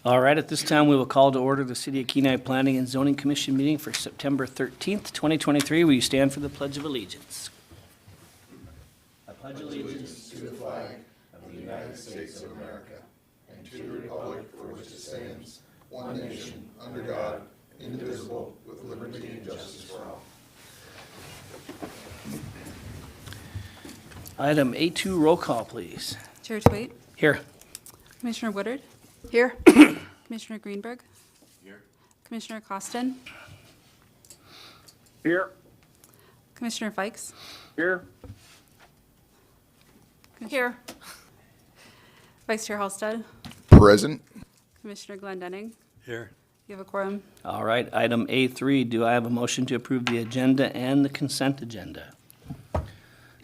All right, at this time, we will call to order the City of Kenai Planning and Zoning Commission meeting for September 13th, 2023. Will you stand for the Pledge of Allegiance? I pledge allegiance to the flag of the United States of America and to the republic for which it stands, one nation, under God, indivisible, with liberty and justice for all. Item A2, roll call, please. Chair Twait, Here. Commissioner Woodard, Here. Commissioner Greenberg. Here. Commissioner Costin, Here. Commissioner Fikes, Here. Here. Vice Chair Halsted, Present. Commissioner Glendenning. Here. You have a quorum. All right, item A3, do I have a motion to approve the agenda and the consent agenda?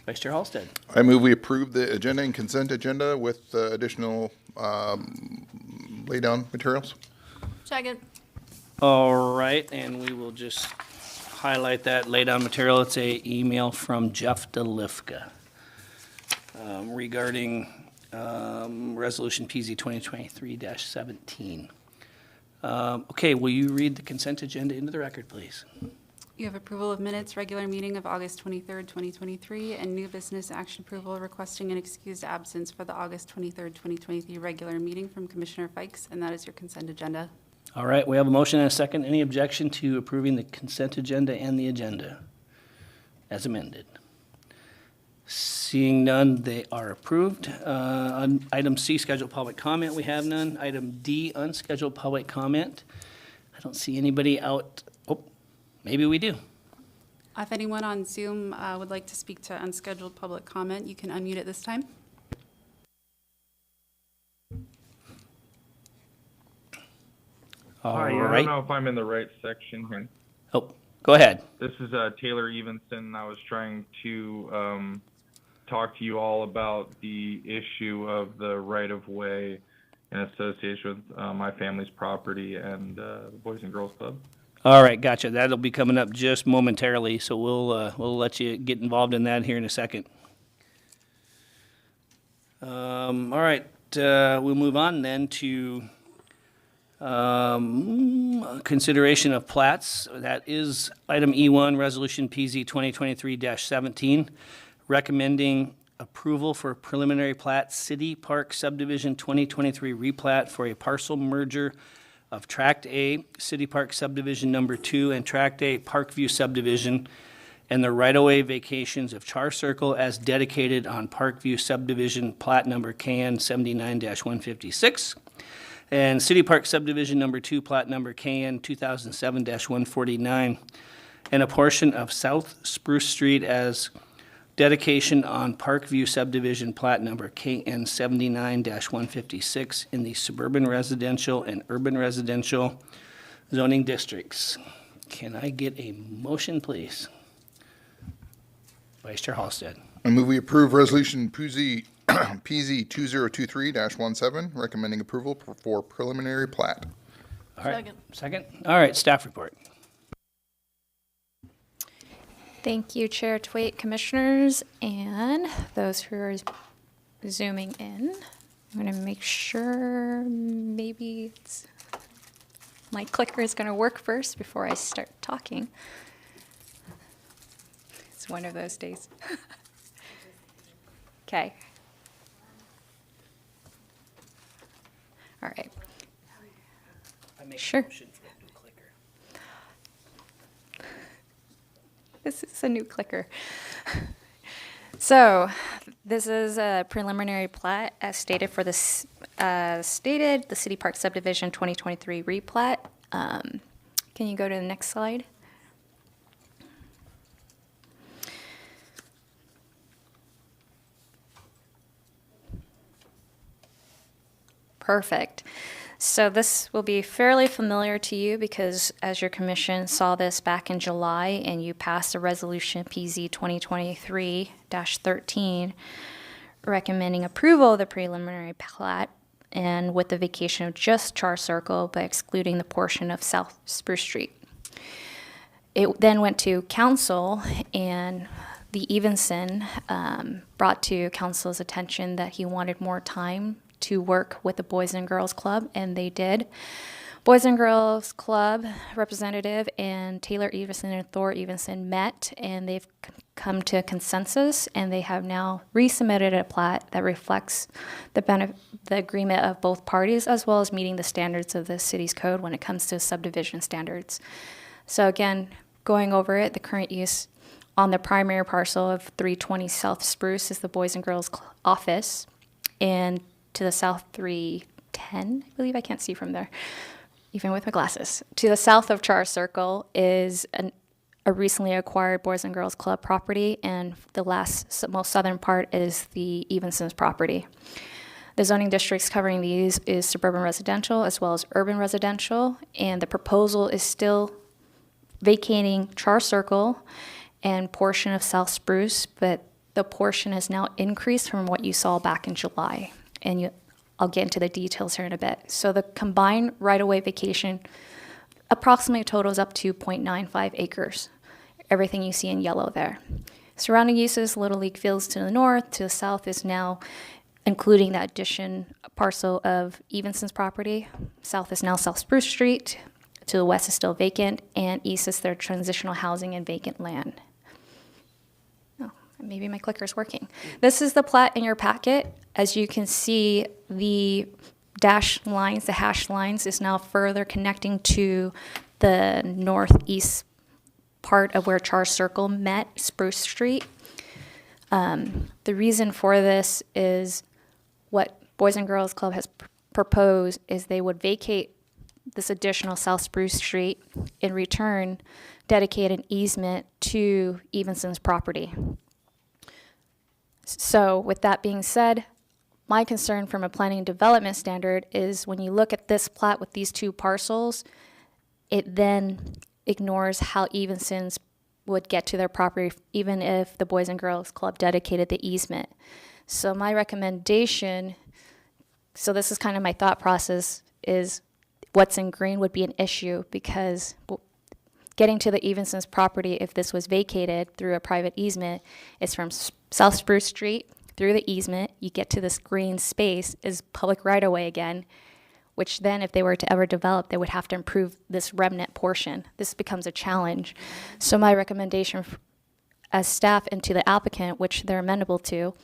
Vice Chair Halsted. I move we approve the agenda and consent agenda with additional lay-down materials. Second. All right, and we will just highlight that lay-down material. It's a email from Jeff DeLifka regarding Resolution PZ 2023-17. Okay, will you read the consent agenda into the record, please? You have approval of minutes, regular meeting of August 23rd, 2023, and new business action approval requesting an excused absence for the August 23rd, 2023 regular meeting from Commissioner Fikes, and that is your consent agenda. All right, we have a motion and a second. Any objection to approving the consent agenda and the agenda as amended? Seeing none, they are approved. On item C, scheduled public comment, we have none. Item D, unscheduled public comment. I don't see anybody out. Oh, maybe we do. If anyone on Zoom would like to speak to unscheduled public comment, you can unmute at this time. All Hi, I right. don't know if I'm in the right section here. Oh, go ahead. This is Taylor Evenson. I was trying to talk to you all about the issue of the right-of-way in association with my family's property and the Boys and Girls Club. All right, gotcha. That'll be coming up just momentarily, so we'll let you get involved in that here in a second. All right, we'll move on then to consideration of plats. That is item E1, Resolution PZ 2023-17, recommending approval for preliminary plat, City Park Subdivision 2023 replat for a parcel merger of Tract A, City Park Subdivision Number 2, and Tract A, Parkview Subdivision, and the right-of-way vacations of Char Circle as dedicated on Parkview Subdivision Plat Number KN 79-156, and City Park Subdivision Number 2, Plat Number KN 2007-149, and a portion of South Spruce Street as dedication on Parkview Subdivision Plat Number KN 79-156 in the suburban residential and urban residential zoning districts. Can I get a motion, please? Vice Chair Halsted. I move we approve Resolution PZ 2023-17, recommending approval for preliminary plat. All right. Second. Second? All right, staff report. Thank you, Chair Twait, Commissioners, and those who are zooming in. I'm going to make sure maybe my clicker is going to work first before I start talking. It's one of those days. Okay. All right. I make a Sure. motion for a new clicker. This is a new clicker. So, this is a preliminary plat as stated for this, the City Park Subdivision 2023 replat. Can you go to the next slide? Perfect. So this will be fairly familiar to you because as your commission saw this back in July and you passed a resolution PZ 2023-13 recommending approval of the preliminary plat and with the vacation of just Char Circle but excluding the portion of South Spruce Street. It then went to council and the Evenson brought to council's attention that he wanted more time to work with the Boys and Girls Club, and they did. Boys and Girls Club representative and Taylor Evenson and Thor Evenson met, and they've come to a consensus, and they have now resubmitted a plat that reflects the agreement of both parties, as well as meeting the standards of the city's code when it comes to subdivision standards. So again, going over it, the current use on the primary parcel of 320 South Spruce is the Boys and Girls office, and to the south 310, I believe, I can't see from there, even with my glasses. To the south of Char Circle is a recently acquired Boys and Girls Club property, and the most southern part is the Evenson's property. The zoning districts covering these is suburban residential as well as urban residential, and the proposal is still vacating Char Circle and portion of South Spruce, but the portion has now increased from what you saw back in July, and I'll get into the details here in a bit. So the combined right-of-way vacation approximately totals up to 0.95 acres, everything you see in yellow there. Surrounding uses, Little League Fields to the north, to the south is now including that addition parcel of Evenson's property. South is now South Spruce Street, to the west is still vacant, and east is their transitional housing and vacant land. Oh, maybe my clicker's working. This is the plat in your packet. As you can see, the dashed lines, the hashed lines, is now further connecting to the northeast part of where Char Circle met, Spruce Street. The reason for this is what Boys and Girls Club has proposed is they would vacate this additional South Spruce Street, in return dedicate an easement to Evenson's property. So with that being said, my concern from a planning and development standard is when you look at this plat with these two parcels, it then ignores how Evenson's would get to their property even if the Boys and Girls Club dedicated the easement. So my recommendation, so this is kind of my thought process, is what's in green would be an issue because getting to the Evenson's property, if this was vacated through a private easement, is from South Spruce Street through the easement. You get to this green space is public right-of-way again, which then if they were to ever develop, they would have to improve this remnant portion. This becomes a challenge. So my recommendation as staff and to the applicant, which they're amenable to,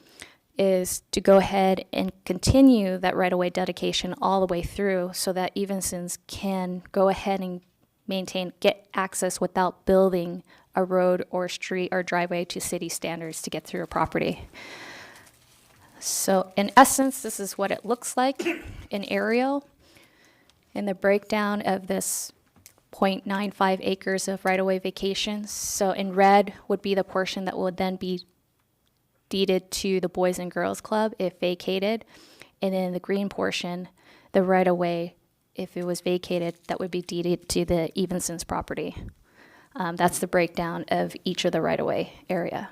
is to go ahead and continue that right-of-way dedication all the way through so that Evenson's can go ahead and get access without building a road or street or driveway to city standards to get through a property. So in essence, this is what it looks like in aerial. In the breakdown of this 0.95 acres of right-of-way vacations. So in red would be the portion that would then be deeded to the Boys and Girls Club if vacated. And in the green portion, the right-of-way, if it was vacated, that would be deeded to the Evenson's property. That's the breakdown of each of the right-of-way area.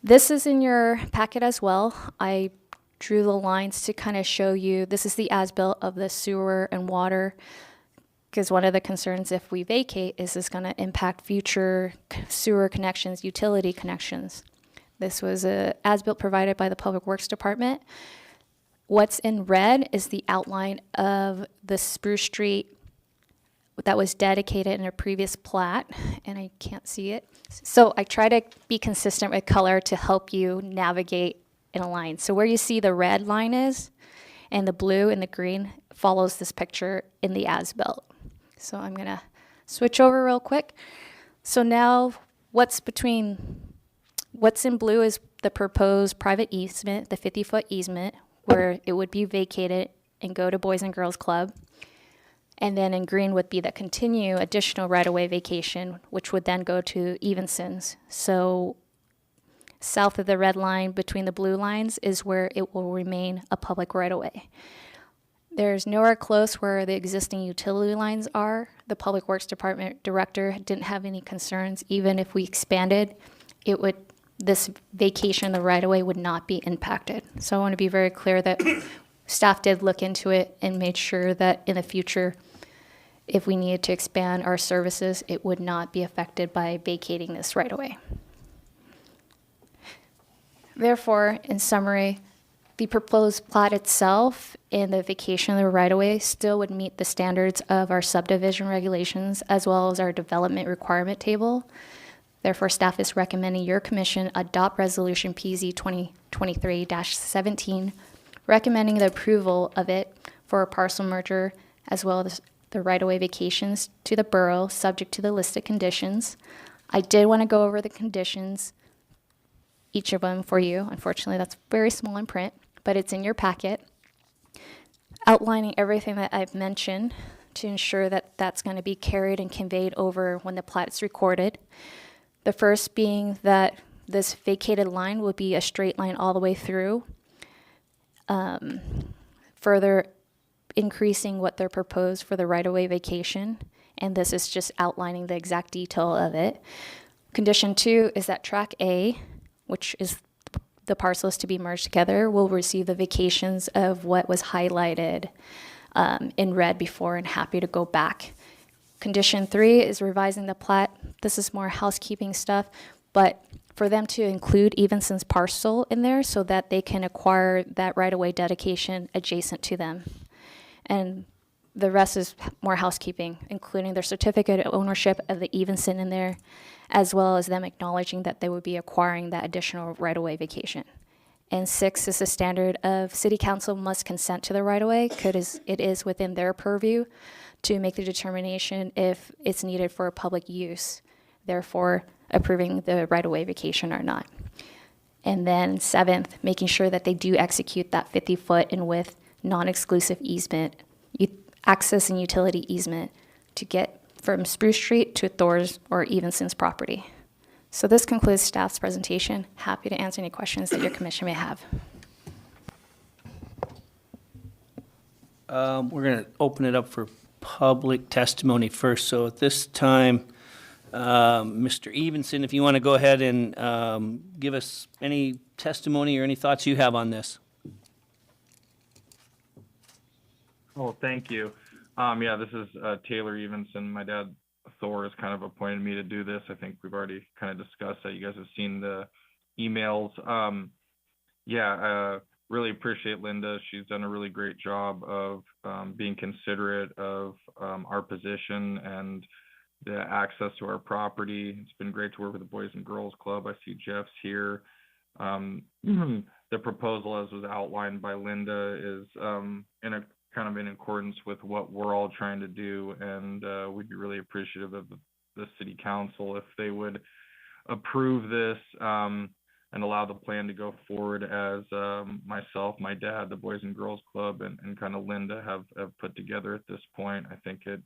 This is in your packet as well. I drew the lines to kind of show you, this is the as-built of the sewer and water, because one of the concerns if we vacate is this going to impact future sewer connections, utility connections. This was a as-built provided by the Public Works Department. What's in red is the outline of the Spruce Street that was dedicated in a previous plat, and I can't see it. So I try to be consistent with color to help you navigate in a line. So where you see the red line is, and the blue and the green follows this picture in the as-built. So I'm gonna switch over real quick. So now what's in blue is the proposed private easement, the 50-foot easement, where it would be vacated and go to Boys and Girls Club. And then in green would be the continue additional right-of-way vacation, which would then go to Evenson's. So south of the red line between the blue lines is where it will remain a public right-of-way. There's nowhere close where the existing utility lines are. The Public Works Department director didn't have any concerns. Even if we expanded, this vacation of the right-of-way would not be impacted. So I want to be very clear that staff did look into it and made sure that in the future, if we needed to expand our services, it would not be affected by vacating this right-of-way. Therefore, in summary, The proposed plat itself and the vacation of the right-of-way still would meet the standards of our subdivision regulations as well as our development requirement table. Therefore, staff is recommending your commission adopt Resolution PZ 2023-17, recommending the approval of it for a parcel merger as well as the right-of-way vacations to the borough, subject to the listed conditions. I did want to go over the conditions, each of them for you. Unfortunately, that's very small in print, but it's in your packet, outlining everything that I've mentioned to ensure that that's going to be carried and conveyed over when the plat is recorded. The first being that this vacated line will be a straight line all the way through, further increasing what they're proposed for the right-of-way vacation, and this is just outlining the exact detail of it. Condition 2 is that Track A, which is the parcels to be merged together, will receive the vacations of what was highlighted in red before, and happy to go back. Condition 3 is revising the plat. This is more housekeeping stuff, but for them to include Evanston's parcel in there so that they can acquire that right-of-way dedication adjacent to them. And the rest is more housekeeping, including their certificate of ownership of the Evanston in there, as well as them acknowledging that they would be acquiring that additional right-of-way vacation. And 6 is the standard of city council must consent to the right-of-way because it is within their purview to make the determination if it's needed for public use, therefore approving the right-of-way vacation or not. And then 7th, making sure that they do execute that 50-foot in width non-exclusive easement, access and utility easement to get from Spruce Street to Thor's or Evanston's property. So this concludes staff's presentation. Happy to answer any questions that your commission may have. We're going to open it up for public testimony first. So at this time, Mr. Evenson, if you want to go ahead and give us any testimony or any thoughts you have on this. Oh, thank you. Yeah, this is Taylor Evenson. My dad, Thor, has kind of appointed me to do this. I think we've already kind of discussed that. You guys have seen the emails. Really appreciate Linda. She's done a really great job of being considerate of our position and the access to our property. It's been great to work with the Boys and Girls Club. I see Jeff's here. The proposal, as was outlined by Linda, is in accordance with what we're all trying to do, and we'd be really appreciative of the city council if they would approve this and allow the plan to go forward as myself, my dad, the Boys and Girls Club, and kind of Linda have put together at this point. I think it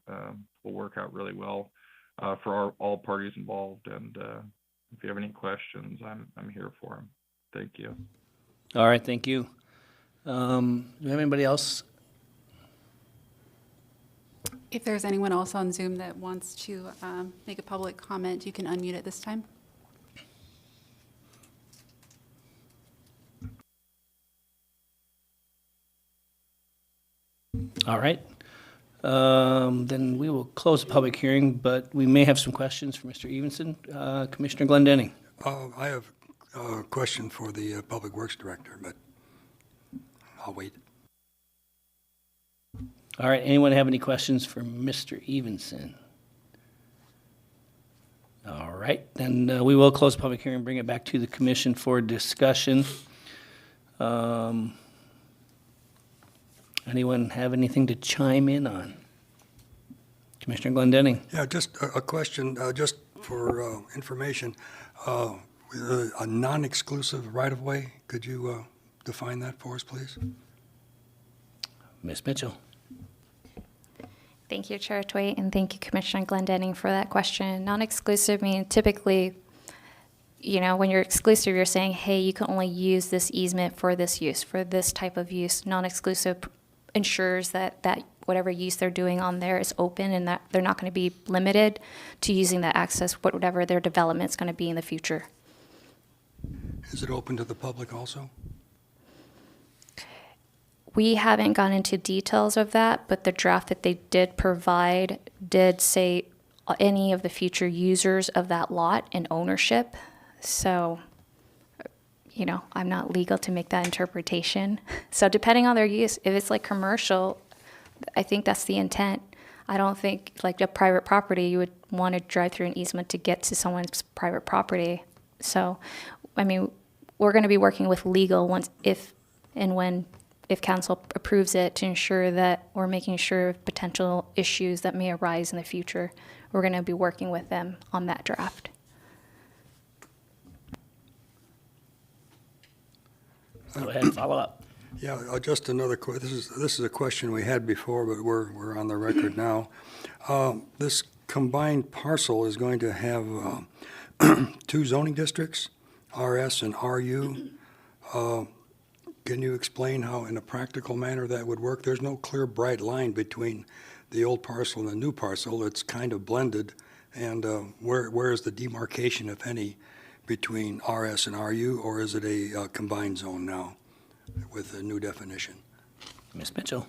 will work out really well for all parties involved. And if you have any questions, I'm here for them. Thank you. All right, thank you. Do we have anybody else? If there's anyone else on Zoom that wants to make a public comment, you can unmute at this time. All right. Then we will close the public hearing, but we may have some questions for Mr. Evenson. Commissioner Glendenning. I have a question for the Public Works Director, but I'll wait. All right, anyone have any questions for Mr. Evenson? All right, then we will close the public hearing and bring it back to the commission for discussion. Anyone have anything to chime in on? Commissioner Glendenning. Yeah, just a question, just for information. With a non-exclusive right-of-way, could you define that for us, please? Ms. Mitchell. Thank you, Chair Twait, and thank you, Commissioner Glendenning, for that question. Non-exclusive means typically, when you're exclusive, you're saying, hey, you can only use this easement for this use, for this type of use. Non-exclusive ensures that whatever use they're doing on there is open and that they're not going to be limited to using that access, whatever their development is going to be in the future. Is it open to the public also? We haven't gone into details of that, but the draft that they did provide did say any of the future users of that lot and ownership. So I'm not legal to make that interpretation. So depending on their use, if it's like commercial, I think that's the intent. I don't think like a private property, you would want to drive through an easement to get to someone's private property. So, I mean, we're going to be working with legal once, if council approves it, to ensure that we're making sure of potential issues that may arise in the future. We're going to be working with them on that draft. Go ahead and follow up. Yeah, just another, this is a question we had before, but we're on the record now. This combined parcel is going to have two zoning districts, RS and RU. Can you explain how, in a practical manner, that would work? There's no clear, bright line between the old parcel and the new parcel. It's kind of blended. And where is the demarcation, if any, between RS and RU, or is it a combined zone now with a new definition? Ms. Mitchell.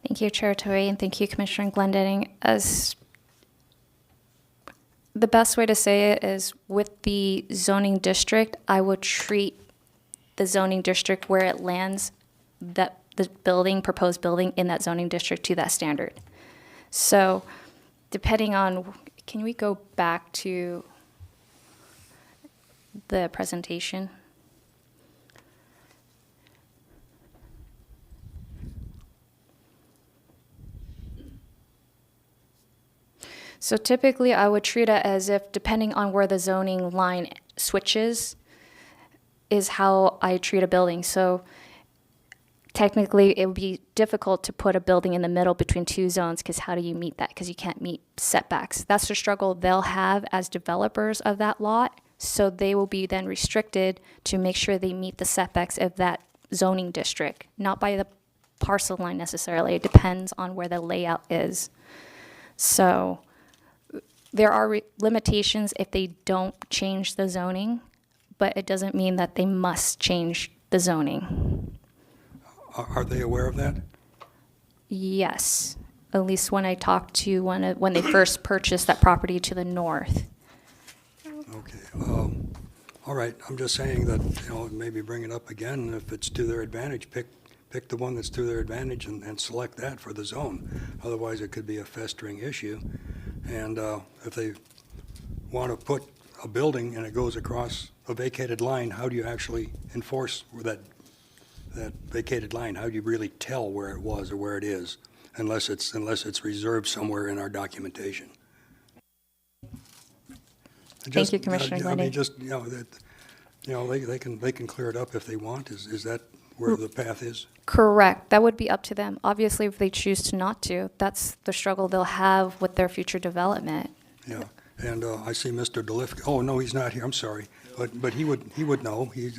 Thank you, Chair Toy, and thank you, Commissioner Glendening. As the best way to say it is, with the zoning district, I would treat the zoning district where it lands, that the proposed building in that zoning district, to that standard. So depending on, can we go back to the presentation? So typically, I would treat it as if, depending on where the zoning line switches, is how I treat a building. So technically, it would be difficult to put a building in the middle between two zones, because how do you meet that? Because you can't meet setbacks. That's the struggle they'll have as developers of that lot. So they will be then restricted to make sure they meet the setbacks of that zoning district, not by the parcel line necessarily. It depends on where the layout is. So there are limitations if they don't change the zoning, but it doesn't mean that they must change the zoning. Are they aware of that? Yes, at least when I talked to when they first purchased that property to the north. Okay. All right. I'm just saying that, maybe bring it up again, and if it's to their advantage, pick the one that's to their advantage and select that for the zone. Otherwise, it could be a festering issue. And if they want to put a building and it goes across a vacated line, how do you actually enforce that vacated line? How do you really tell where it was or where it is, unless it's reserved somewhere in our documentation? Thank you, Commissioner I mean, Glendening. just, they can clear it up if they want. Is that where the path is? Correct. That would be up to them. Obviously, if they choose to not to, that's the struggle they'll have with their future development. Yeah. And I see Mr. DeLifka. Oh, no, he's not here. I'm sorry. But he would know. He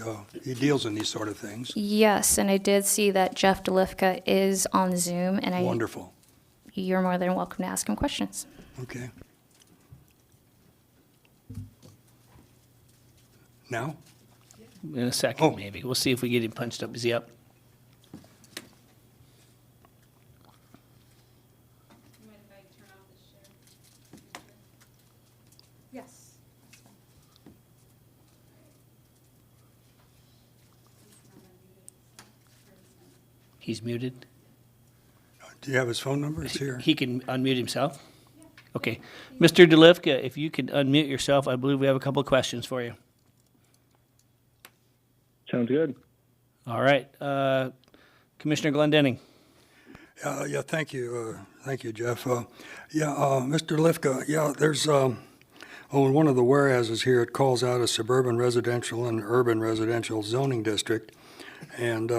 deals in these sort of things. Yes, and I did see that Jeff DeLifka is on Zoom, and Wonderful. You're more than welcome to ask him questions. Okay. Now? In a second, Oh. maybe. We'll see if we get him punched up. Is he up? Yes. He's muted. Do you have his phone number? It's here. He can unmute himself? Okay. Mr. DeLifka, if you could unmute yourself, I believe we have a couple of questions for you. Sounds good. All right. Commissioner Glendening. Yeah, thank you. Thank you, Jeff. Mr. Lifka, there's, in one of the whereases here, it calls out a suburban residential and urban residential zoning district, and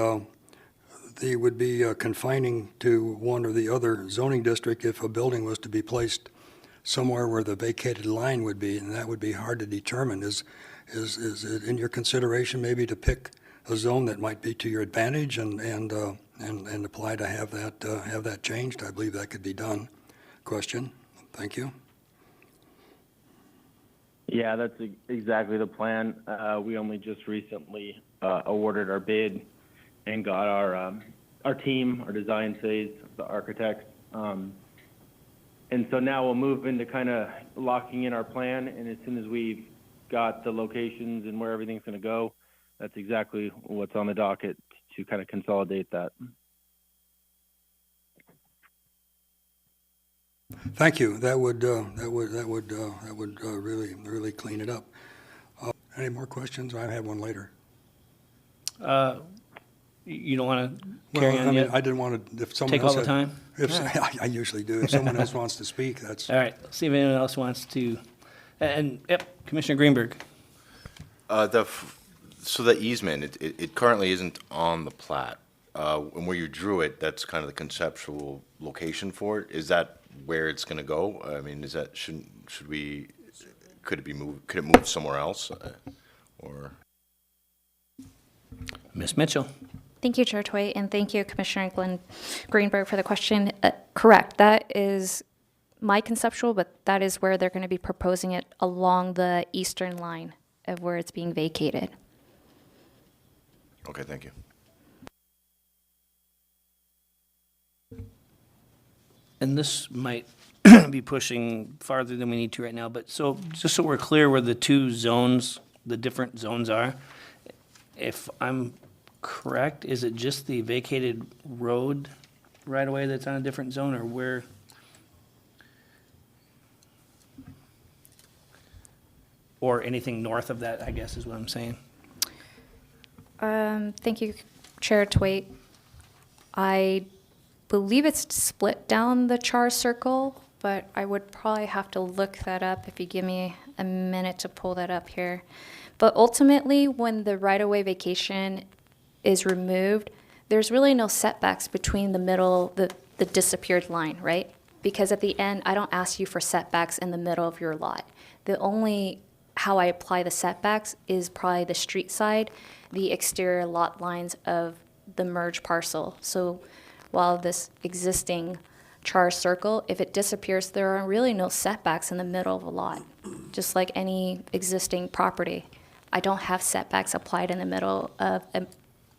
they would be confining to one or the other zoning district if a building was to be placed somewhere where the vacated line would be, and that would be hard to determine. Is it in your consideration maybe to pick a zone that might be to your advantage and apply to have that changed? I believe that could be done. Question. Thank you. Yeah, that's exactly the plan. We only just recently awarded our bid and got our team, our design phase, the architects. And so now we'll move into kind of locking in our plan, and as soon as we've got the locations and where everything's going to go, that's exactly what's on the docket to kind of consolidate that. Thank you. That would really clean it up. Any more questions? I have one later. You don't want to Well, carry I on mean, yet? I didn't want to, if someone Take else all the had- time? If, I usually do. If someone else wants to speak, that's, All right, let's see if anyone else wants to, and, yep, Commissioner Greenberg. So the easement, it currently isn't on the plat. And where you drew it, that's kind of the conceptual location for it. Is that where it's gonna go? I mean, is that, could it move somewhere else? Or? Ms. Mitchell. Thank you, Chair Tway, and thank you, Commissioner Greenberg, for the question. Correct, that is my conceptual, but that is where they're going to be proposing it along the eastern line of where it's being vacated. Okay, thank you. And this might be pushing farther than we need to right now, but so, just so we're clear where the two zones, the different zones are, if I'm correct, is it just the vacated road right away that's on a different zone, or where? Or anything north of that, I guess is what I'm saying. Thank you, Chair Twait. I believe it's split down the Char Circle, but I would probably have to look that up if you give me a minute to pull that up here. But ultimately, when the right-of-way vacation is removed, there's really no setbacks between the middle, the disappeared line, right? Because at the end, I don't ask you for setbacks in the middle of your lot. The only how I apply the setbacks is probably the street side, the exterior lot lines of the merged parcel. So while this existing Char Circle, if it disappears, there are really no setbacks in the middle of a lot, just like any existing property. I don't have setbacks applied in the middle of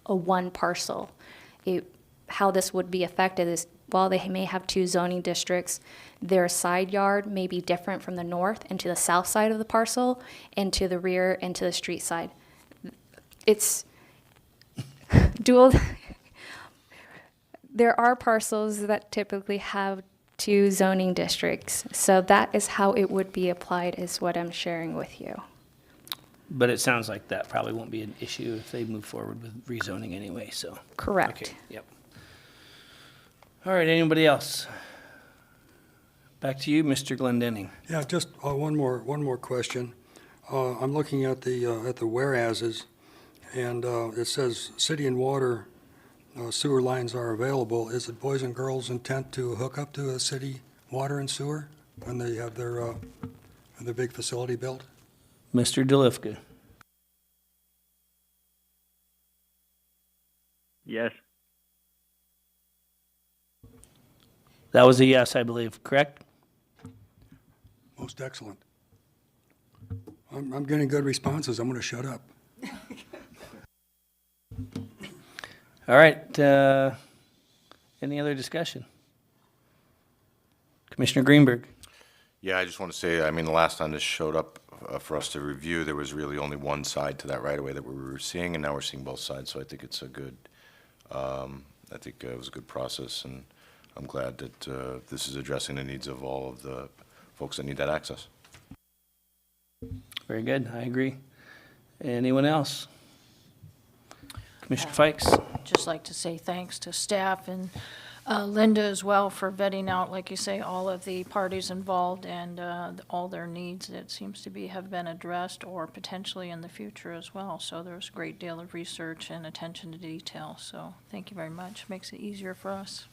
a one parcel. How this would be affected is, while they may have two zoning districts, their side yard may be different from the north and to the south side of the parcel, and to the rear and to the street side. It's dual. There are parcels that typically have two zoning districts, so that is how it would be applied, is what I'm sharing with you. But it sounds like that probably won't be an issue if they move forward with rezoning anyway, so. Correct. Okay, yep. All right, anybody else? Back to you, Mr. Glendenning. yeah, just one more question. I'm looking at the whereases, and it says city and water sewer lines are available. Is it boys and girls' intent to hook up to a city water and sewer when they have their big facility built? Mr. DeLifka. Yes. That was a yes, I believe, correct? Most excellent. I'm getting good responses. I'm going to shut up. All right, any other discussion? Commissioner Greenberg. Yeah, I just want to say, I mean, the last time this showed up for us to review, there was really only one side to that right-of-way that we were seeing, and now we're seeing both sides, so I think it's a good, I think it was a good process, and I'm glad that this is addressing the needs of all of the folks that need that access. Very good, I agree. Anyone else? Commissioner Fikes? Just like to say thanks to staff and Linda as well for vetting out, like you say, all of the parties involved and all their needs that seems to be have been addressed or potentially in the future as well. So there's a great deal of research and attention to detail. So thank you very much. Makes it easier for us.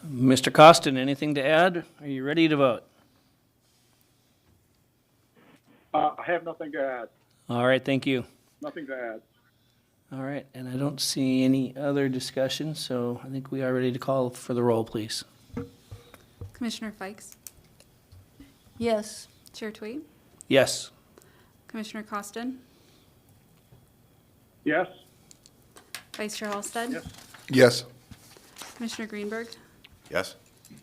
Mr. Costin, anything to add? Are you ready to vote? I have nothing to add. All right, thank you. Nothing to add. All right, and I don't see any other discussion, so I think we are ready to call for the roll, please. Commissioner Fikes? Yes. Chair Tweet? Yes. Commissioner Costin? Yes? Vice Chair Halsted? Yes. Yes. Commissioner Greenberg? Yes?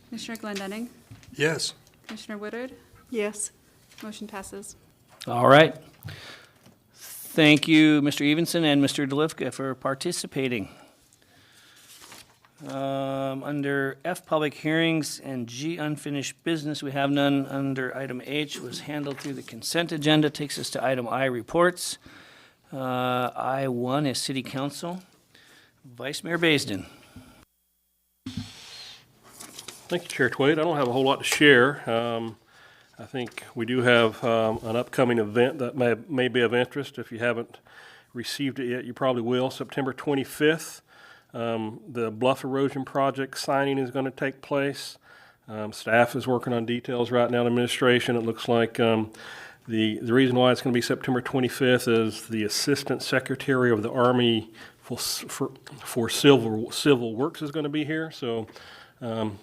Commissioner Glendenning? Yes. Commissioner Woodard? Yes. Motion passes. All right. Thank you, Mr. Evenson and Mr. DeLifka, for participating. Under F, public hearings, and G, unfinished business, we have none. Under item H was handled through the consent agenda, takes us to item I, reports. I1 is city council. Vice Mayor Baisden. Thank you, Chair Twade. I don't have a whole lot to share. I think we do have an upcoming event that may be of interest. If you haven't received it yet, you probably will. September 25th, the Bluff Erosion Project signing is going to take place. Staff is working on details right now in administration. It looks like the reason why it's going to be September 25th is the Assistant Secretary of the Army for Civil Works is going to be here. So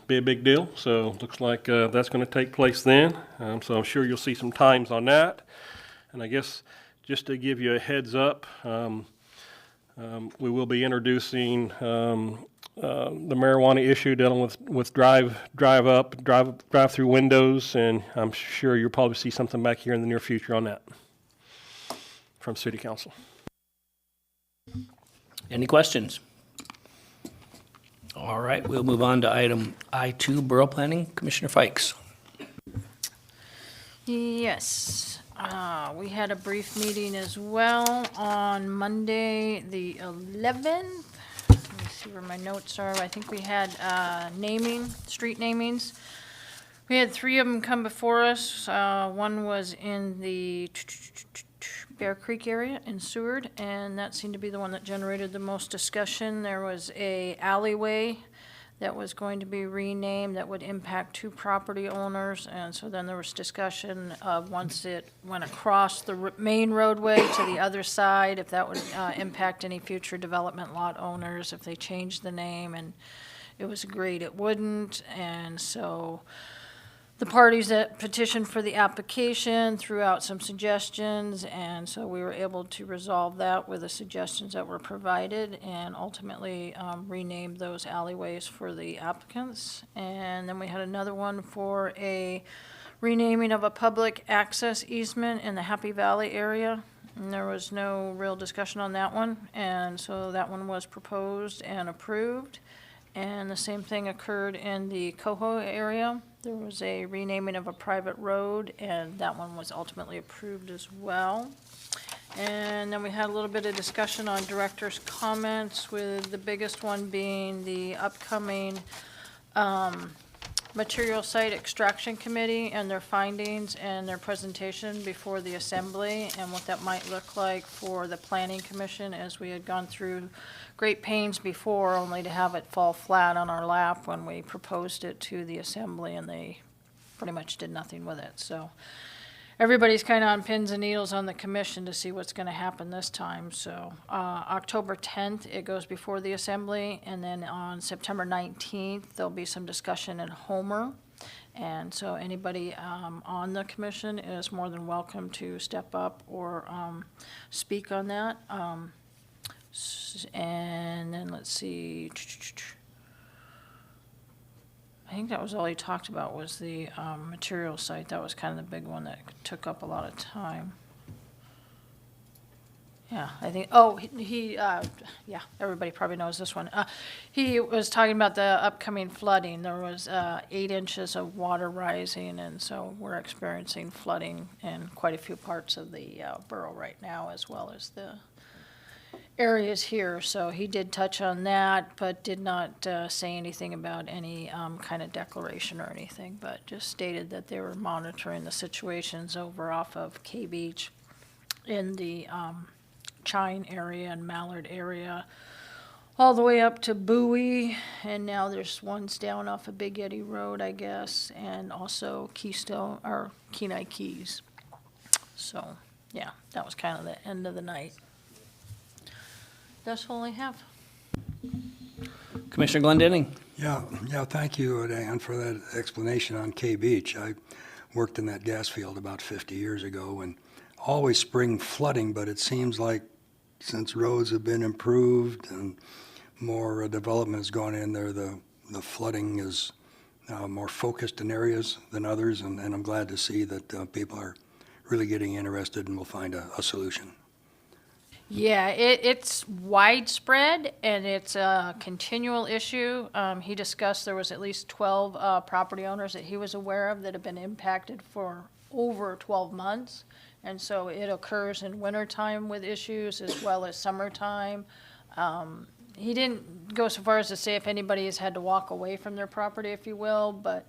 be a big deal. So looks like that's going to take place then. So I'm sure you'll see some times on that. And I guess just to give you a heads up, we will be introducing the marijuana issue dealing with drive-through windows, and I'm sure you'll probably see something back here in the near future on that from City Council. Any questions? All right, we'll move on to item I2, Borough Planning. Commissioner Fikes. Yes, we had a brief meeting as well on Monday, the 11th. Let me see where my notes are. I think we had street namings. We had 3 of them come before us. One was in the Bear Creek area in Seward, and that seemed to be the one that generated the most discussion. There was a alleyway that was going to be renamed that would impact 2 property owners, and so then there was discussion of once it went across the main roadway to the other side, if that would impact any future development lot owners, if they changed the name, and it was agreed it wouldn't, and so the parties that petitioned for the application threw out some suggestions, and so we were able to resolve that with the suggestions that were provided and ultimately renamed those alleyways for the applicants. And then we had another one for a renaming of a public access easement in the Happy Valley area. And there was no real discussion on that one, and so that one was proposed and approved. And the same thing occurred in the Coho area. There was a renaming of a private road, and that one was ultimately approved as well. And then we had a little bit of discussion on director's comments, with the biggest one being the upcoming Material Site Extraction Committee and their findings and their presentation before the assembly, and what that might look like for the Planning Commission, as we had gone through great pains before, only to have it fall flat on our lap when we proposed it to the assembly, and they pretty much did nothing with it. So everybody's kind of on pins and needles on the commission to see what's going to happen this time. So October 10th, it goes before the assembly, and then on September 19th, there'll be some discussion in Homer. And so anybody on the commission is more than welcome to step up or speak on that. And then let's see. I think that was all he talked about, was the material site. That was kind of the big one that took up a lot of time. Yeah, I think, yeah, everybody probably knows this one. He was talking about the upcoming flooding. There was 8 inches of water rising, and so we're experiencing flooding in quite a few parts of the borough right now, as well as the areas here. So he did touch on that, but did not say anything about any kind of declaration or anything, but just stated that they were monitoring the situations over off of K Beach in the Chine area and Mallard area, all the way up to Bowie, and now there's ones down off of Big Eddy Road, I guess, and also Keystone, or Kenai Keys. So, yeah, that was kind of the end of the night. That's all I have. Commissioner Glendening. Yeah, thank you, Dan, for that explanation on K Beach. I worked in that gas field about 50 years ago, and always spring flooding, but it seems like since roads have been improved and more development has gone in there, the flooding is more focused in areas than others, and I'm glad to see that people are really getting interested and will find a solution. Yeah, it's widespread and it's a continual issue. He discussed there was at least 12 property owners that he was aware of that have been impacted for over 12 months. And so it occurs in wintertime with issues as well as summertime. He didn't go so far as to say if anybody has had to walk away from their property, if you will, but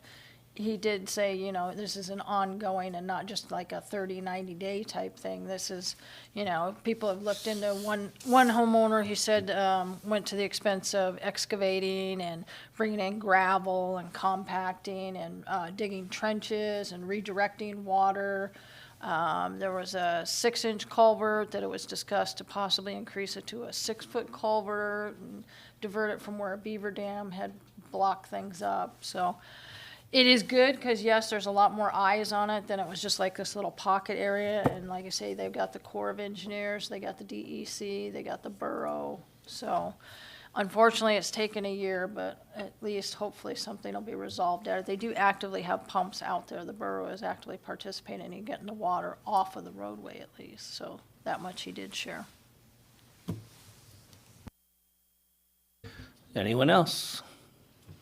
he did say, you know, this is an ongoing and not just like a 30, 90-day type thing. This is, you know, people have looked into one homeowner, he said, went to the expense of excavating and bringing in gravel and compacting and digging trenches and redirecting water. There was a 6-inch culvert that it was discussed to possibly increase it to a 6-foot culvert and divert it from where a beaver dam had blocked things up. So it is good because, yes, there's a lot more eyes on it than it was just like this little pocket area. And like I say, they've got the Corps of Engineers, they got the DEC, they got the borough. So unfortunately, it's taken a year, but at least hopefully something will be resolved there. They do actively have pumps out there. The borough is actively participating in getting the water off of the roadway at least. So that much he did share. Anyone else?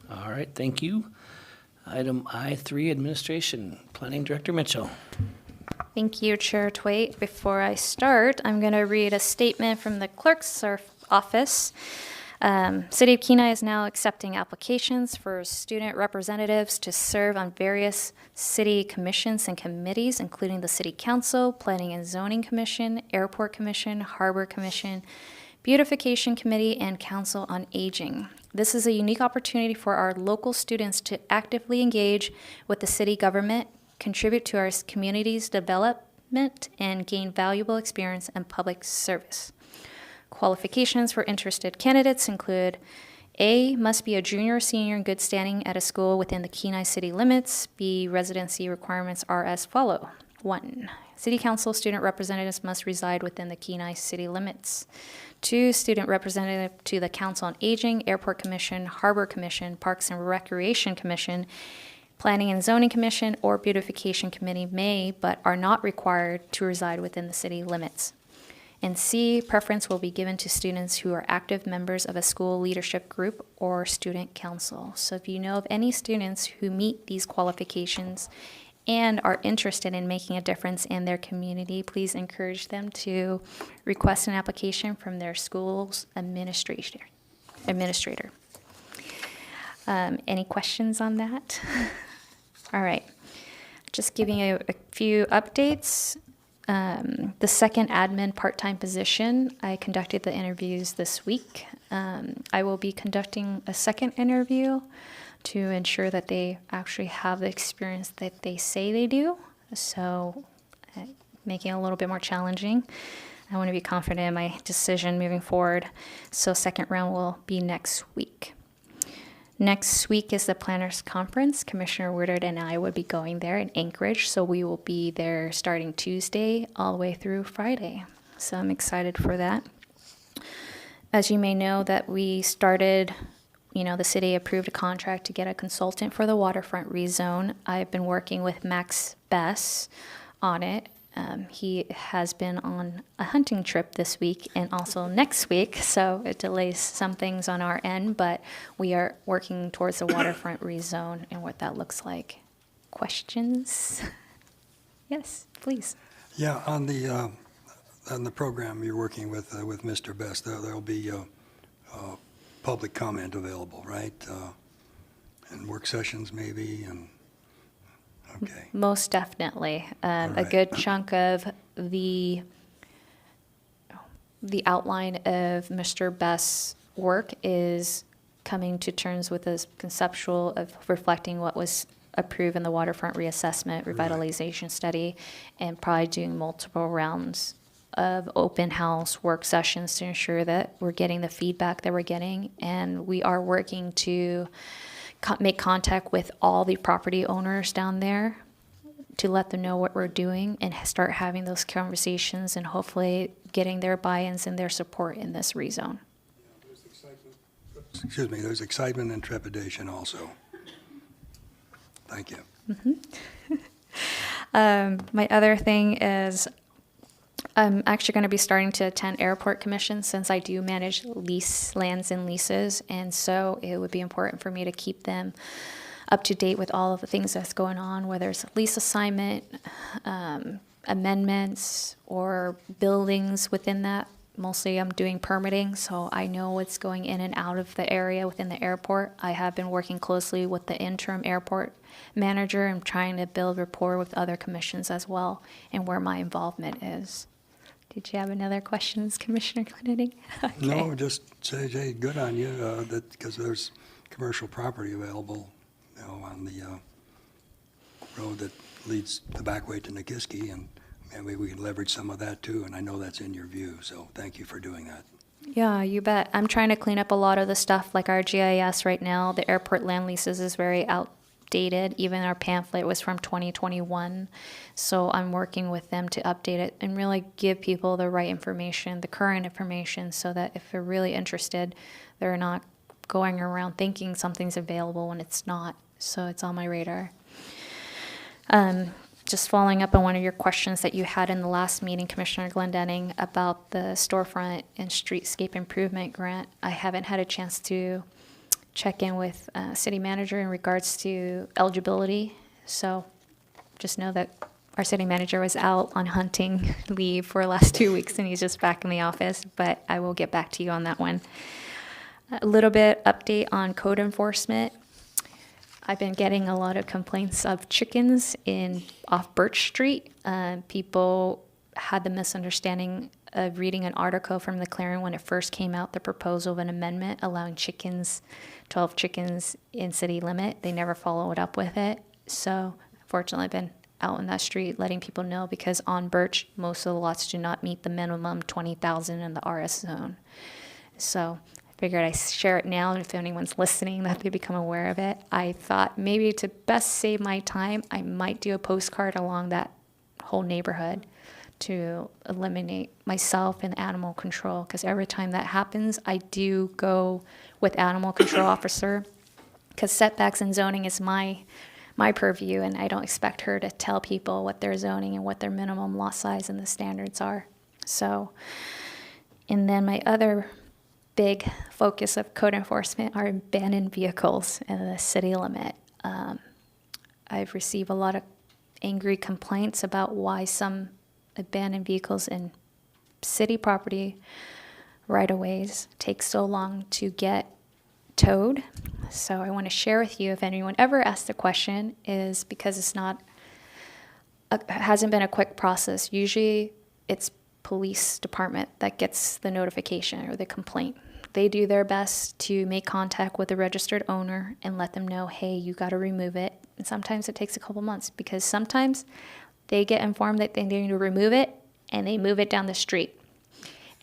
All right, thank you. Item I3, Administration. Planning Director Mitchell. Thank you, Chair Twait. Before I start, I'm going to read a statement from the clerk's office. City of Kenai is now accepting applications for student representatives to serve on various city commissions and committees, including the City Council, Planning and Zoning Commission, Airport Commission, Harbor Commission, Beautification Committee, and Council on Aging. This is a unique opportunity for our local students to actively engage with the city government, contribute to our community's development, and gain valuable experience and public service. Qualifications for interested candidates include A, must be a junior or senior in good standing at a school within the Kenai city limits. B, residency requirements are as follow. 1, City Council student representatives must reside within the Kenai city limits. 2, student representative to the Council on Aging, Airport Commission, Harbor Commission, Parks and Recreation Commission, Planning and Zoning Commission, or Beautification Committee may, but are not required to reside within the city limits. And C, preference will be given to students who are active members of a school leadership group or student council. So if you know of any students who meet these qualifications and are interested in making a difference in their community, please encourage them to request an application from their school's administrator. Any questions on that? All right. Just giving you a few updates. The second admin part-time position, I conducted the interviews this week. I will be conducting a second interview to ensure that they actually have the experience that they say they do. So making it a little bit more challenging. I want to be confident in my decision moving forward. So second round will be next week. Next week is the Planners Conference. Commissioner Woodard and I will be going there in Anchorage. So we will be there starting Tuesday all the way through Friday. So I'm excited for that. As you may know, that we started, the city approved a contract to get a consultant for the waterfront rezone. I've been working with Max Bess on it. He has been on a hunting trip this week and also next week, so it delays some things on our end, but we are working towards the waterfront rezone and what that looks like. Questions? Yes, please. Yeah, on the program you're working with Mr. Best, there'll be public comment available, right? And work sessions maybe, and okay. Most definitely. A right. good chunk of the outline of Mr. Best's work is coming to terms with this conceptual of reflecting what was approved in the waterfront reassessment revitalization study, and probably doing multiple rounds of open house work sessions to ensure that we're getting the feedback that we're getting, and we are working to make contact with all the property owners down there to let them know what we're doing and start having those conversations and hopefully getting their buy-ins and their support in this rezone. There's excitement and trepidation also. Thank you. My other thing is I'm actually going to be starting to attend airport commissions since I do manage lands and leases. And so it would be important for me to keep them up to date with all of the things that's going on, whether it's lease assignment, amendments, or buildings within that. Mostly I'm doing permitting, so I know what's going in and out of the area within the airport. I have been working closely with the interim airport manager and trying to build rapport with other commissions as well and where my involvement is. Did you have another questions, Commissioner Kennedy? Okay. No, just say, Jay, good on you, because there's commercial property available, on the road that leads the back way to Nikiski, and maybe we can leverage some of that too, and I know that's in your view, so thank you for doing that. Yeah, you bet. I'm trying to clean up a lot of the stuff, like our GIS right now. The airport land leases is very outdated. Even our pamphlet was from 2021. So I'm working with them to update it and really give people the right information, the current information, so that if they're really interested, they're not going around thinking something's available when it's not. So it's on my radar. Just following up on one of your questions that you had in the last meeting, Commissioner Glendenning, about the storefront and streetscape improvement grant. I haven't had a chance to check in with city manager in regards to eligibility. So just know that our city manager was out on hunting leave for the last 2 weeks and he's just back in the office, but I will get back to you on that one. A little bit update on code enforcement. I've been getting a lot of complaints of chickens off Birch Street. People had the misunderstanding of reading an article from the Clarion when it first came out, the proposal of an amendment allowing 12 chickens in city limit. They never followed up with it. So fortunately, I've been out in that street letting people know, because on Birch, most of the lots do not meet the minimum 20,000 in the RS zone. So figured I'd share it now, and if anyone's listening, that they become aware of it. I thought maybe to best save my time, I might do a postcard along that whole neighborhood to eliminate myself and animal control, because every time that happens, I do go with animal control officer, because setbacks and zoning is my purview, and I don't expect her to tell people what their zoning and what their minimum lot size and the standards are. So, and then my other big focus of code enforcement are abandoned vehicles in the city limit. I've received a lot of angry complaints about why some abandoned vehicles in city property right-of-ways take so long to get towed. So I want to share with you, if anyone ever asks the question, is because hasn't been a quick process. Usually it's police department that gets the notification or the complaint. They do their best to make contact with the registered owner and let them know, hey, you got to remove it. And sometimes it takes a couple months, because sometimes they get informed that they need to remove it and they move it down the street.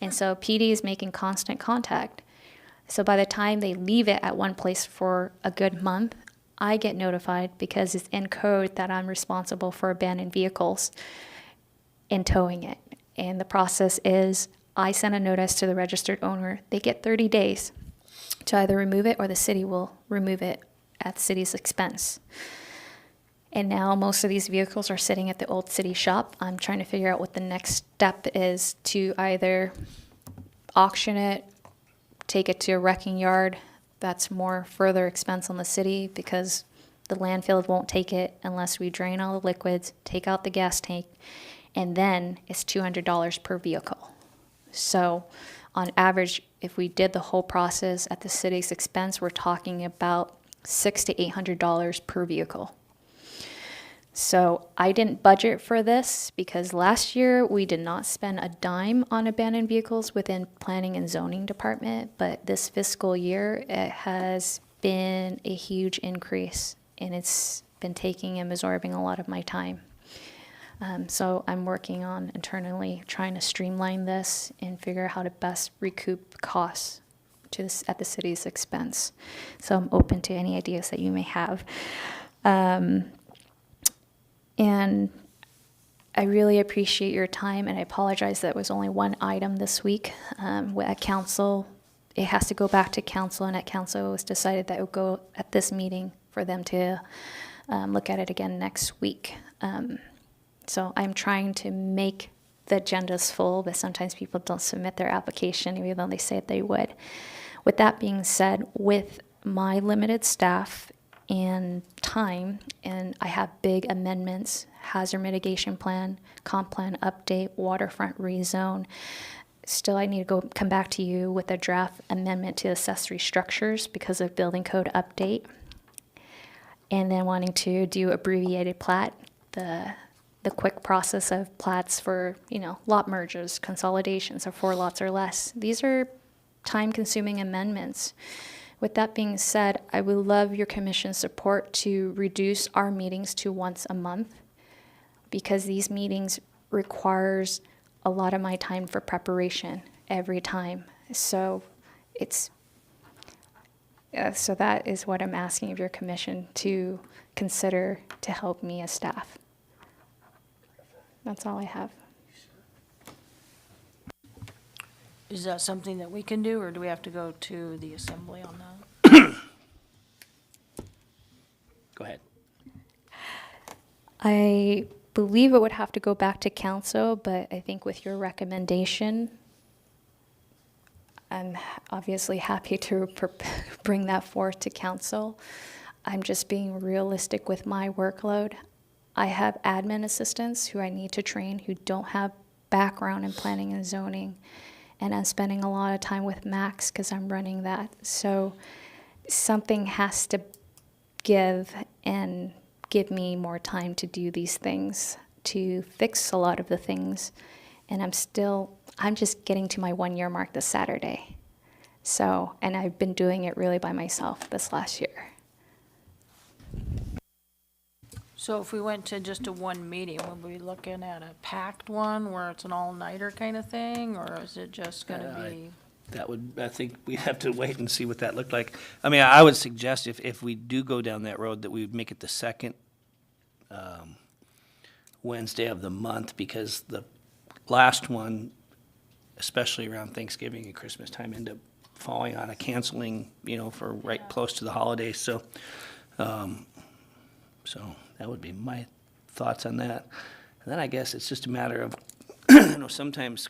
And so PD is making constant contact. So by the time they leave it at one place for a good month, I get notified, because it's in code that I'm responsible for abandoned vehicles and towing it. And the process is I send a notice to the registered owner. They get 30 days to either remove it, or the city will remove it at the city's expense. And now most of these vehicles are sitting at the old city shop. I'm trying to figure out what the next step is, to either auction it, take it to a wrecking yard. That's more further expense on the city, because the landfill won't take it unless we drain all the liquids, take out the gas tank, and then it's $200 per vehicle. So on average, if we did the whole process at the city's expense, we're talking about $600 to $800 per vehicle. So I didn't budget for this, because last year we did not spend a dime on abandoned vehicles within planning and zoning department, but this fiscal year it has been a huge increase, and it's been taking and absorbing a lot of my time. So I'm working on internally trying to streamline this and figure out how to best recoup costs at the city's expense. So I'm open to any ideas that you may have. And I really appreciate your time, and I apologize that was only one item this week. At council, it has to go back to council, and at council it was decided that it would go at this meeting for them to look at it again next week. So I'm trying to make the agendas full, but sometimes people don't submit their application even though they said they would. With that being said, with my limited staff and time, and I have big amendments, hazard mitigation plan, comp plan update, waterfront rezone, still I need to come back to you with a draft amendment to accessory structures because of building code update. And then wanting to do abbreviated plat, the quick process of plats for, lot mergers, consolidations of 4 lots or less. These are time-consuming amendments. With that being said, I would love your commission's support to reduce our meetings to once a month because these meetings requires a lot of my time for preparation every time. So so that is what I'm asking of your commission to consider to help me as staff. That's all I have. Is that something that we can do, or do we have to go to the assembly on that? Go ahead. I believe it would have to go back to council, but I think with your recommendation, I'm obviously happy to bring that forth to council. I'm just being realistic with my workload. I have admin assistants who I need to train who don't have background in planning and zoning, and I'm spending a lot of time with Max because I'm running that. So something has to give and give me more time to do these things, to fix a lot of the things. And I'm just getting to my 1-year mark this Saturday. So, and I've been doing it really by myself this last year. So if we went to just a one meeting, would we be looking at a packed one where it's an all-nighter kind of thing, or is it just gonna be? I think we'd have to wait and see what that looked like. I mean, I would suggest if we do go down that road, that we would make it the second Wednesday of the month, because the last one, especially around Thanksgiving and Christmas time, end up falling on a canceling, for right close to the holidays. So, so that would be my thoughts on that. And then I guess it's just a matter of, sometimes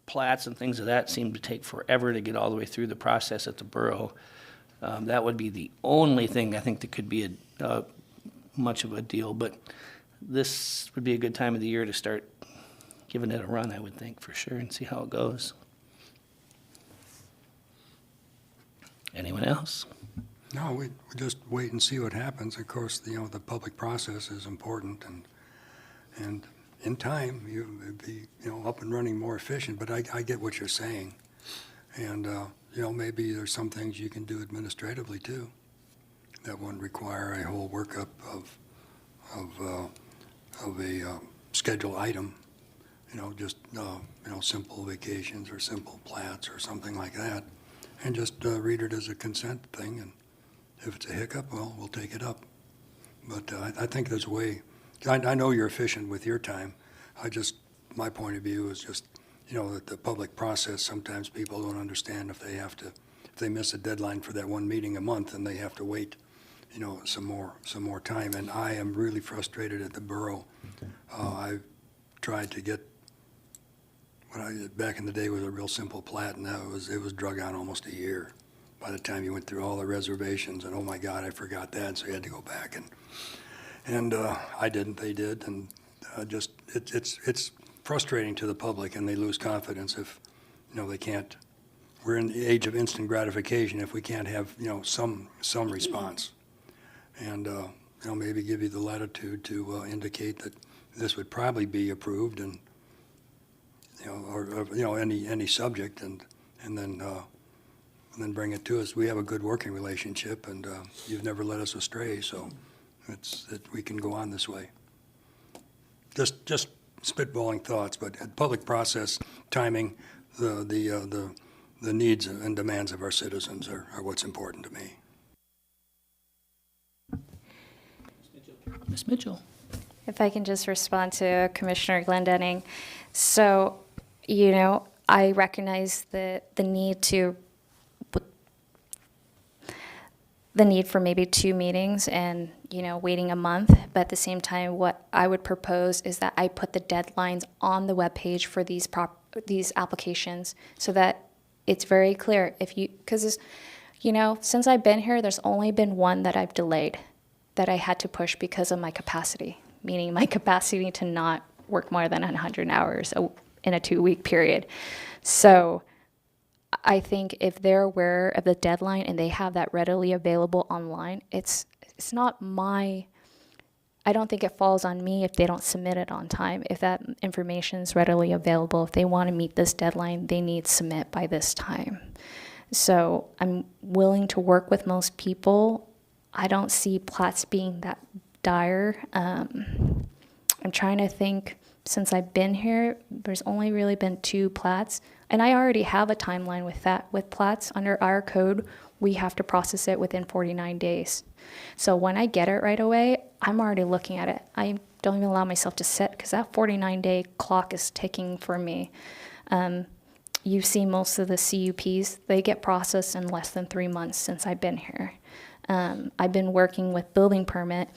plats and things of that seem to take forever to get all the way through the process at the borough. That would be the only thing I think that could be much of a deal, but this would be a good time of the year to start giving it a run, I would think, for sure, and see how it goes. Anyone else? No, we just wait and see what happens. Of course, the public process is important, and in time, you'd be, up and running more efficient, but I get what you're saying. And, maybe there's some things you can do administratively too that wouldn't require a whole workup of a schedule item, just, simple vacations or simple plats or something like that, and just read it as a consent thing, and if it's a hiccup, well, we'll take it up. But I think there's a way. I know you're efficient with your time. My point of view is just, that the public process, sometimes people don't understand if they miss a deadline for that one meeting a month and they have to wait, some more time. And I am really frustrated at the borough. I've tried to get what I did back in the day was a real simple plat, and it was drug out almost a year by the time you went through all the reservations, and oh my God, I forgot that, so you had to go back, and I didn't, they did, and it's frustrating to the public, and they lose confidence if, they can't, we're in the age of instant gratification if we can't have, some response. And, maybe give you the latitude to indicate that this would probably be approved, and, or any subject, and then bring it to us. We have a good working relationship, and you've never led us astray, so we can go on this way. Just spitballing thoughts, but public process, timing, the needs and demands of our citizens are what's important to me. Ms. Mitchell? If I can just respond to Commissioner Glendenning. So, I recognize the need to, the need for maybe 2 meetings and, waiting a month. But at the same time, what I would propose is that I put the deadlines on the webpage for these applications so that it's very clear because, since I've been here, there's only been one that I've delayed that I had to push because of my capacity, meaning my capacity to not work more than 100 hours in a 2-week period. So I think if they're aware of the deadline and they have that readily available online, it's not I don't think it falls on me if they don't submit it on time. If that information is readily available, if they want to meet this deadline, they need to submit by this time. So I'm willing to work with most people. I don't see plats being that dire. I'm trying to think, since I've been here, there's only really been 2 plats. And I already have a timeline with that. With plats, under our code, we have to process it within 49 days. So when I get it right away, I'm already looking at it. I don't even allow myself to sit because that 49-day clock is ticking for me. You see most of the CUPs, they get processed in less than 3 months since I've been here. I've been working with building permit.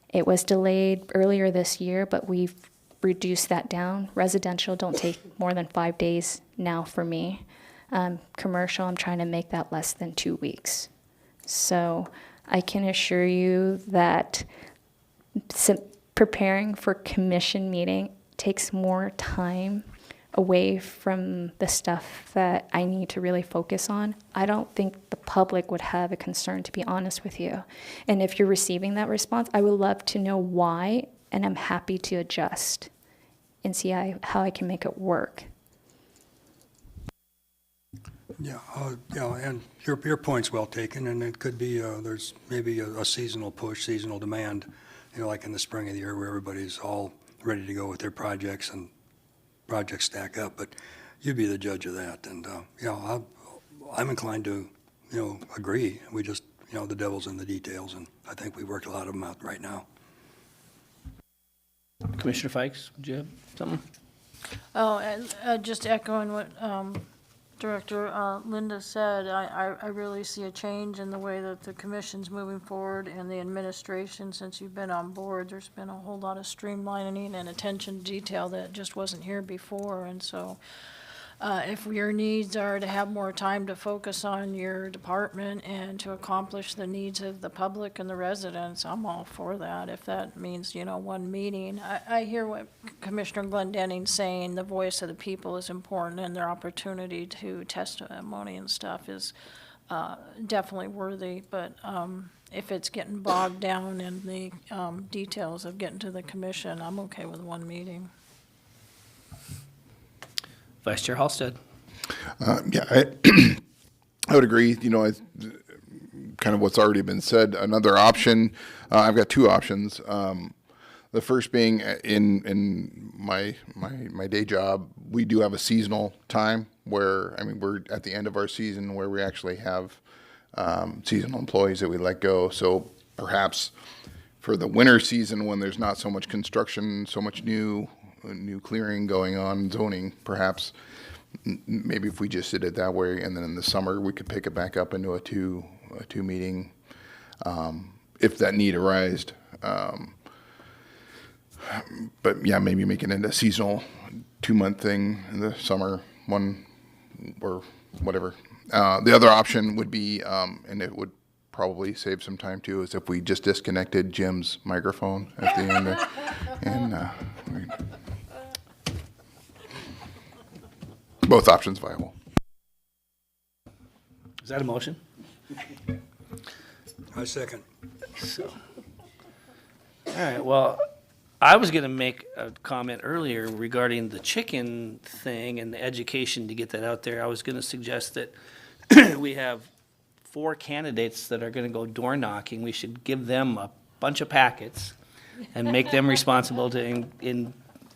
It was delayed earlier this year, but we've reduced that down. Residential don't take more than 5 days now for me. Commercial, I'm trying to make that less than 2 weeks. So I can assure you that preparing for commission meeting takes more time away from the stuff that I need to really focus on. I don't think the public would have a concern, to be honest with you. And if you're receiving that response, I would love to know why, and I'm happy to adjust and see how I can make it work. Yeah, and your point's well taken, and it could be, there's maybe a seasonal push, seasonal demand, like in the spring of the year where everybody's all ready to go with their projects and projects stack up, but you'd be the judge of that. And, I'm inclined to, agree. We just, the devil's in the details, and I think we worked a lot of them out right now. Commissioner Fikes, would you have something? Oh, and just echoing what Director Linda said, I really see a change in the way that the commission's moving forward and the administration since you've been on board. There's been a whole lot of streamlining and attention to detail that just wasn't here before. And so if your needs are to have more time to focus on your department and to accomplish the needs of the public and the residents, I'm all for that. If that means, 1 meeting. I hear what Commissioner Glendenning's saying, the voice of the people is important and their opportunity to testimony and stuff is definitely worthy. But if it's getting bogged down in the details of getting to the commission, I'm okay with 1 meeting. Vice Chair Halstead. I would agree, kind of what's already been said. Another option, I've got 2 options. The first being in my day job, we do have a seasonal time where, we're at the end of our season where we actually have seasonal employees that we let go. So perhaps for the winter season when there's not so much construction, so much new clearing going on, zoning, perhaps maybe if we just did it that way, and then in the summer we could pick it back up into a two meeting if that need arised. But yeah, maybe make it into a seasonal 2-month thing in the summer, 1 or whatever. The other option would be, and it would probably save some time too, is if we just disconnected Jim's microphone at the end and both options viable. Is that a motion? I second. So, all right, well, I was going to make a comment earlier regarding the chicken thing and the education to get that out there. I was going to suggest that we have 4 candidates that are going to go door knocking. We should give them a bunch of packets and make them responsible to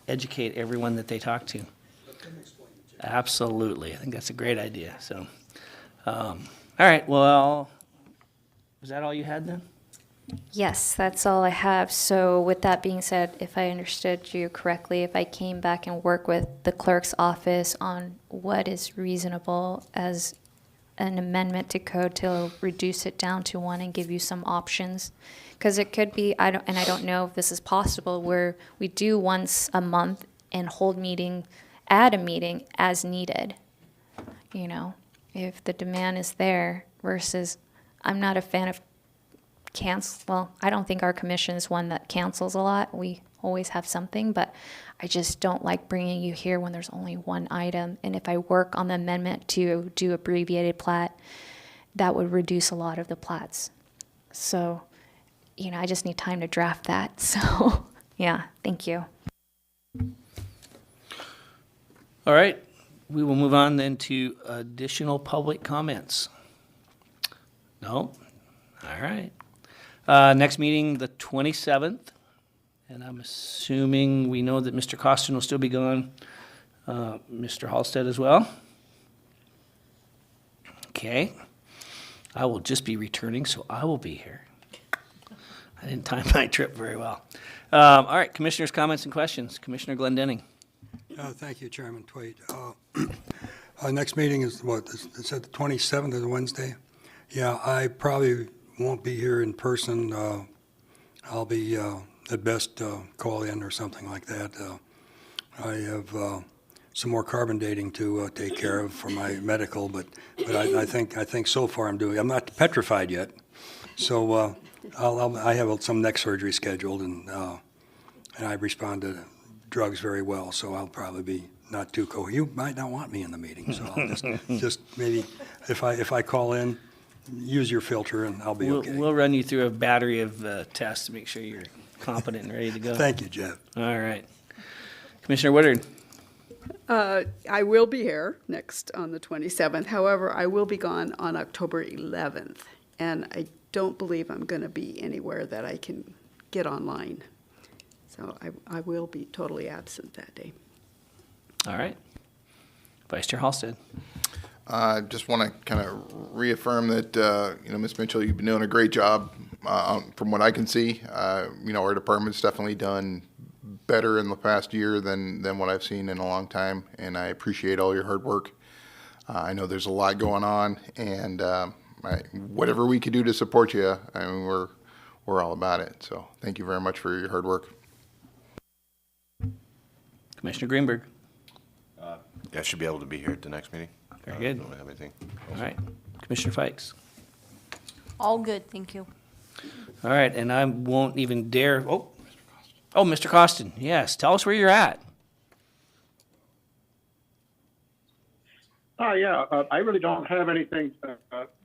educate everyone that they talk to. Absolutely. I think that's a great idea. So, all right, well, was that all you had then? Yes, that's all I have. So with that being said, if I understood you correctly, if I came back and work with the clerk's office on what is reasonable as an amendment to code to reduce it down to one and give you some options. Because it could be, I don't know if this is possible, where we do once a month and add a meeting as needed. You know, if the demand is there versus, I'm not a fan of I don't think our commission is one that cancels a lot. We always have something, but I just don't like bringing you here when there's only one item. And if I work on the amendment to do abbreviated plat, that would reduce a lot of the plats. So, you know, I just need time to draft that. So, yeah, thank you. All right, we will move on then to additional public comments. No? All right. Next meeting, the 27th, and I'm assuming we know that Mr. Costin will still be gone. Mr. Halsted as well. Okay. I will just be returning, so I will be here. I didn't time my trip very well. All right, commissioners' comments and questions. Commissioner Glendenning. Thank you, Chairman Twait. Next meeting is what, is that the 27th or the Wednesday? Yeah, I probably won't be here in person. I'll be, at best, call in or something like that. I have some more carbon dating to take care of for my medical, but I think so far I'm not petrified yet. So I have some neck surgery scheduled, and I respond to drugs very well, so I'll probably be not too You might not want me in the meeting, so I'll just maybe if I call in, use your filter and I'll be okay. We'll run you through a battery of tests to make sure you're competent and ready to go. Thank you, Jeff. All right. Commissioner Woodard. I will be here next on the 27th. However, I will be gone on October 11th, and I don't believe I'm going to be anywhere that I can get online. So I will be totally absent that day. All right. Vice Chair Halsted. I just want to kind of reaffirm that, Ms. Mitchell, you've been doing a great job. From what I can see, our department's definitely done better in the past year than what I've seen in a long time, and I appreciate all your hard work. I know there's a lot going on, and whatever we can do to support you, we're all about it. So thank you very much for your hard work. Commissioner Greenberg. Yeah, I should be able to be here at the next meeting. Very good. Don't have anything. All right. Commissioner Fikes. All good, thank you. All right, and I won't even dare, Mr. Costin, yes, tell us where you're at. I really don't have anything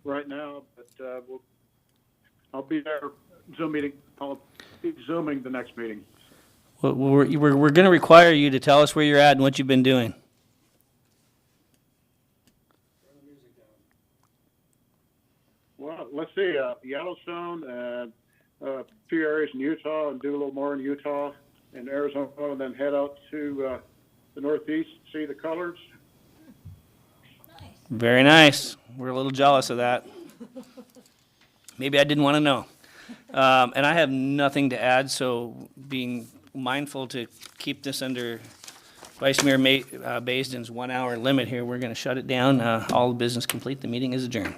right now, but I'll be there Zoom meeting. I'll be Zooming the next meeting. Well, we're going to require you to tell us where you're at and what you've been doing. Well, let's see, Yellowstone and a few areas in Utah, and do a little more in Utah and Arizona, and then head out to the Northeast, see the colors. Very nice. We're a little jealous of that. Maybe I didn't want to know. And I have nothing to add, so being mindful to keep this under Vice Mayor Baisden's 1 hour limit here, we're going to shut it down. All business complete. The meeting is adjourned.